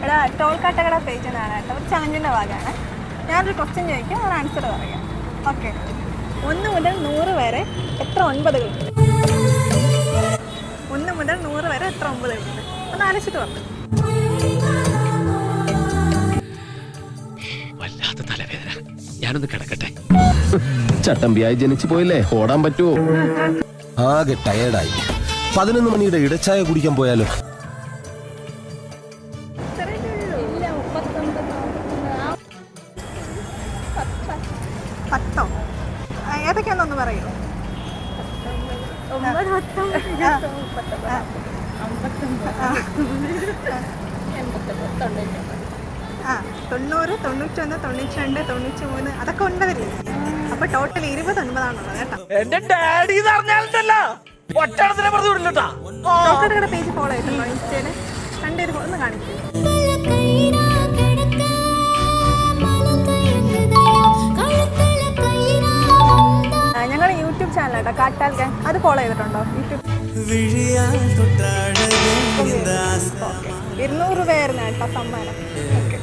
എടാ ടോൾക്കാട്ടകട പേജിനാണ് കേട്ടോ, ഒരു ചലഞ്ചിൻ്റെ ഭാഗമാണ്. ഞാനൊരു ക്വസ്റ്റ്യൻ ചോദിക്കും, ഒരു ആൻസർ പറയാം. ഓക്കെ, 1 മുതൽ 100 വരെ എത്ര 9കളുണ്ട്? 1 മുതൽ 100 വരെ എത്ര 9കളുണ്ട്? ഒന്ന് ആലോചിച്ചിട്ട് പറഞ്ഞു. വല്ലാത്ത തലവേദന, ഞാനൊന്ന് കിടക്കട്ടെ. ചട്ടമ്പിയായി ജനിച്ചു പോയില്ലേ, ഓടാൻ പറ്റുമോ? ആകെ ടയേർഡായി. 11 മണിയുടെ ഇടച്ചായ കുടിക്കാൻ പോയാലോ? പത്തോ? ഏതൊക്കെയാണെന്നൊന്ന് പറയൂ. 9, 10, 11, 90, 91, 92, 93 അതൊക്കെ 9 അപ്പൊ ടോട്ടൽ 29ആണുള്ളത് കേട്ടോ. എന്റെ ഡാഡി ടോൾക്കാട്ടകട പേജ് ഫോളോ ചെയ്തിട്ടുണ്ടോ ഇൻസ്റ്റയില്? കണ്ടൊരു ഒന്ന് കാണിച്ചു. ഞങ്ങളുടെ യൂട്യൂബ് ചാനൽ കേട്ടോ, കാട്ടാൽ ഗാങ്, അത് ഫോളോ ചെയ്തിട്ടുണ്ടോ? യൂട്യൂബ് 200 രൂപയായിരുന്നു കേട്ടോ സമ്മാനം. ഓക്കെ.